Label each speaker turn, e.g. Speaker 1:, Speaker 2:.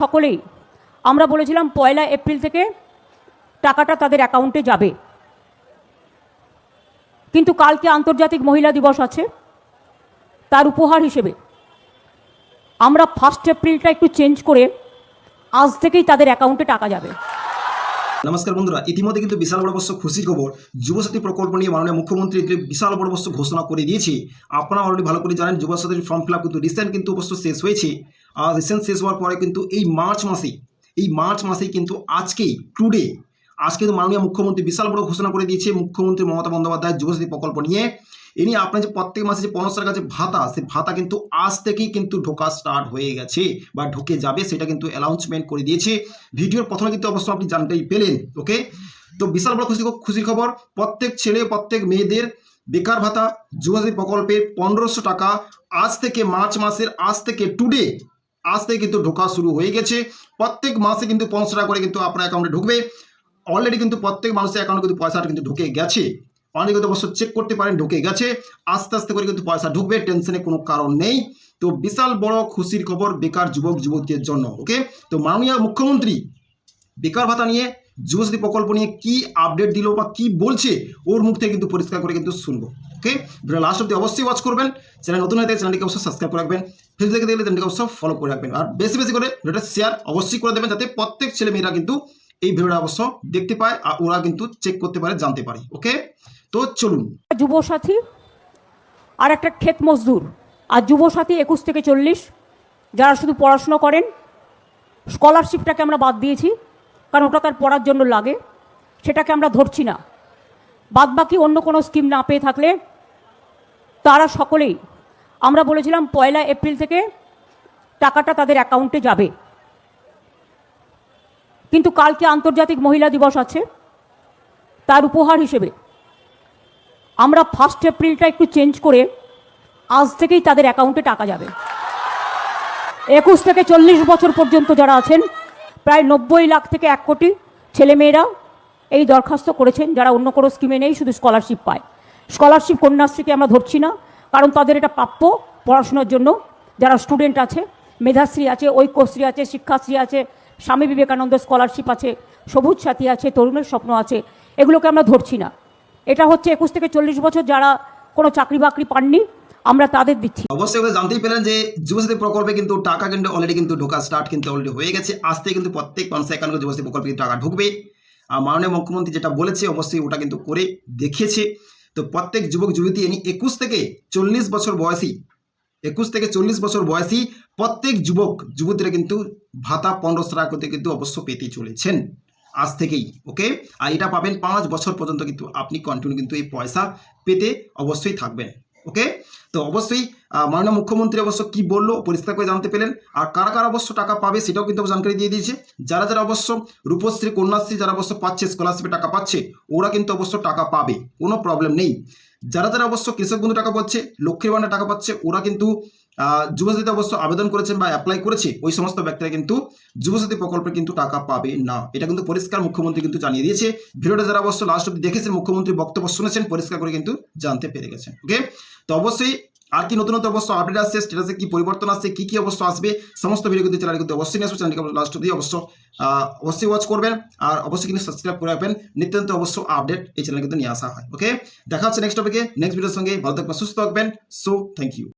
Speaker 1: সকলেই আমরা বলেছিলাম 1 এপ্রিল থেকে টাকাটা তাদের অ্যাকাউন্টে যাবে, কিন্তু কালকে আন্তর্জাতিক মহিলা দিবস আছে, তার উপহার হিসেবে আমরা 1 এপ্রিলটা একটু চেঞ্জ করে আজ থেকেই তাদের অ্যাকাউন্টে টাকা যাবে।
Speaker 2: নমস্কার বন্ধুরা, ইতিমধ্যে কিন্তু বিশাল বড় খুশির খবর, যুবসাথী প্রকল্প নিয়ে মাননীয় মুখ্যমন্ত্রী বিশাল বড় ঘোষণা করে দিয়েছে। আপনারা অলরেডি ভালো করে জানেন যুবসাথীর ফর্ম ফিল আপ কিন্তু রিসেন্ট কিন্তু অবশ্য শেষ হয়েছে। আর রিসেন্ট শেষ হওয়ার পরে কিন্তু এই মার্চ মাসেই কিন্তু আজকে কিন্তু মাননীয় মুখ্যমন্ত্রী বিশাল বড় ঘোষণা করে দিয়েছে। মুখ্যমন্ত্রী মমতা বন্দ্যোপাধ্যায় যুবসাথী প্রকল্প নিয়ে ইনি আপনার যে প্রত্যেক মাসে যে 500 টাকা যে ভাতা, সেই ভাতা কিন্তু আজ থেকেই কিন্তু ঢোকা স্টার্ট হয়ে গেছে বা ঢুকে যাবে, সেটা কিন্তু অ্যানাউন্সমেন্ট করে দিয়েছে। ভিডিওর প্রথমে কিন্তু অবশ্যই আপনি জানতেই পেলেন। ওকে, তো বিশাল বড় খুশির খবর, প্রত্যেক ছেলে প্রত্যেক মেয়েদের বেকার ভাতা যুবসাথী প্রকল্পের 1500 টাকা আজ থেকে মার্চ মাসের আজ থেকে কিন্তু ঢোকা শুরু হয়ে গেছে। প্রত্যেক মাসে কিন্তু 500 টাকা করে কিন্তু আপনার অ্যাকাউন্টে ঢুকবে। অলরেডি কিন্তু প্রত্যেক মানুষের অ্যাকাউন্টে কিন্তু পয়সাটা কিন্তু ঢুকে গেছে। অনেকে কিন্তু অবশ্য চেক করতে পারেন ঢুকে গেছে। আস্তে আস্তে করে কিন্তু পয়সা ঢুকবে, টেনশনে কোনো কারণ নেই। তো বিশাল বড় খুশির খবর বেকার যুবক যুবতীদের জন্য। ওকে, তো মাননীয় মুখ্যমন্ত্রী বেকার ভাতা নিয়ে যুবসাথী প্রকল্প নিয়ে কি আপডেট দিল বা কি বলছে ওর মুখ থেকে কিন্তু পরিষ্কার করে কিন্তু শুনবো। ওকে, ভিডিও লাস্ট অব্দি অবশ্যই ওয়াচ করবেন। চ্যানেল নতুন হয়ে থাকে চ্যানেলটিকে অবশ্যই সাবস্ক্রাইব করে রাখবেন। ফেসবুক থেকে দেখলে চ্যানেলটিকে অবশ্যই ফলো করে রাখবেন। আর বেশি বেশি করে ভিডিওটা শেয়ার অবশ্যই করে দেবেন, যাতে প্রত্যেক ছেলে মেয়েরা কিন্তু এই ভিডিওটা অবশ্য দেখতে পায় আর ওরা কিন্তু চেক করতে পারে, জানতে পারে। ওকে, তো চলুন।
Speaker 1: যুবসাথী আর একটা ক্ষেত মজদুর, আর যুবসাথী 21 থেকে 40 যারা শুধু পড়াশুনো করেন, স্কলারশিপটাকে আমরা বাদ দিয়েছি, কারণ ওটা তার পড়ার জন্য লাগে, সেটাকে আমরা ধরছি না। বাদবাকি অন্য কোনো স্কিম না পেয়ে থাকলে তারা সকলেই আমরা বলেছিলাম 1 এপ্রিল থেকে টাকাটা তাদের অ্যাকাউন্টে যাবে, কিন্তু কালকে আন্তর্জাতিক মহিলা দিবস আছে, তার উপহার হিসেবে আমরা 1 এপ্রিলটা একটু চেঞ্জ করে আজ থেকেই তাদের অ্যাকাউন্টে টাকা যাবে। 21 থেকে 40 বছর পর্যন্ত যারা আছেন, প্রায় 90 লাখ থেকে 1 কোটি ছেলেমেয়েরা এই দরখাস্ত করেছেন, যারা অন্য কোনো স্কিমে নেই, শুধু স্কলারশিপ পায়। স্কলারশিপ কন্যাশ্রীকে আমরা ধরছি না, কারণ তাদের এটা প্রাপ্য পড়াশোনার জন্য। যারা স্টুডেন্ট আছে, মেধাশ্রী আছে, ঐক্যশ্রী আছে, শিক্ষাশ্রী আছে, স্বামী বিবেকানন্দ স্কলারশিপ আছে, সবুজ সাথী আছে, তরুণের স্বপ্ন আছে, এগুলোকে আমরা ধরছি না। এটা হচ্ছে 21 থেকে 40 বছর যারা কোনো চাকরি বাকরি পাননি, আমরা তাদের দিচ্ছি।
Speaker 2: অবশ্যই জানতেই পেলেন যে যুবসাথী প্রকল্পে কিন্তু টাকা কিন্তু অলরেডি কিন্তু ঢোকা স্টার্ট কিন্তু অলরেডি হয়ে গেছে। আজকে কিন্তু প্রত্যেক মানুষের অ্যাকাউন্টে যুবসাথী প্রকল্পে কিন্তু টাকা ঢুকবে। আর মাননীয় মুখ্যমন্ত্রী যেটা বলেছে অবশ্যই ওটা কিন্তু করে দেখিয়েছে। তো প্রত্যেক যুবক যুবতী 21 থেকে 40 বছর বয়সী প্রত্যেক যুবক যুবতীরা কিন্তু ভাতা 1500 টাকা করতে কিন্তু অবশ্য পেতে চলেছেন আজ থেকেই। ওকে, আর এটা পাবেন 5 বছর পর্যন্ত কিন্তু আপনি কন্টিনিউ কিন্তু এই পয়সা পেতে অবশ্যই থাকবেন। ওকে, তো অবশ্যই মাননীয় মুখ্যমন্ত্রী অবশ্য কি বললো পরিষ্কার করে জানতে পেলেন। আর কারা কারা অবশ্য টাকা পাবে সেটাও কিন্তু জানকারি দিয়ে দিয়েছে। যারা যারা অবশ্য রূপশ্রী কন্যাশ্রী যারা অবশ্য পাচ্ছে, স্কলারশিপে টাকা পাচ্ছে, ওরা কিন্তু অবশ্য টাকা পাবে, কোনো প্রবলেম নেই। যারা যারা অবশ্য কৃষক বন্ধু টাকা পাচ্ছে, লক্ষ্মীর ভাণ্ডার টাকা পাচ্ছে, ওরা কিন্তু যুবসাথীতে অবশ্য আবেদন করেছেন বা অ্যাপ্লাই করেছে, ওই সমস্ত ব্যক্তিরা কিন্তু যুবসাথী প্রকল্পে কিন্তু টাকা পাবে না। এটা কিন্তু পরিষ্কার মুখ্যমন্ত্রী কিন্তু জানিয়ে দিয়েছে। ভিডিওটা যারা অবশ্য লাস্ট অব্দি দেখেছেন, মুখ্যমন্ত্রী বক্তব্য শুনেছেন, পরিষ্কার করে কিন্তু জানতে পেরে গেছেন। ওকে, তো অবশ্যই আর কি নতুন অবশ্য আপডেট আসছে, স্ট্যাটাসে কি পরিবর্তন আসছে, কি অবশ্য আসবে, সমস্ত ভিডিও কিন্তু চ্যানেলে কিন্তু অবশ্যই নিয়ে আসবে। চ্যানেলকে লাস্ট অব্দি অবশ্যই ওয়াচ করবেন আর অবশ্যই কিন্তু সাবস্ক্রাইব করে রাখবেন। নিত্যন্ত অবশ্য আপডেট এই চ্যানেলে কিন্তু নিয়ে আসা হয়। ওকে, দেখা হচ্ছে নেক্সট টপিকে, নেক্সট ভিডিওর সঙ্গে। ভালো থাকবেন, সুস্থ থাকবেন। So thank you.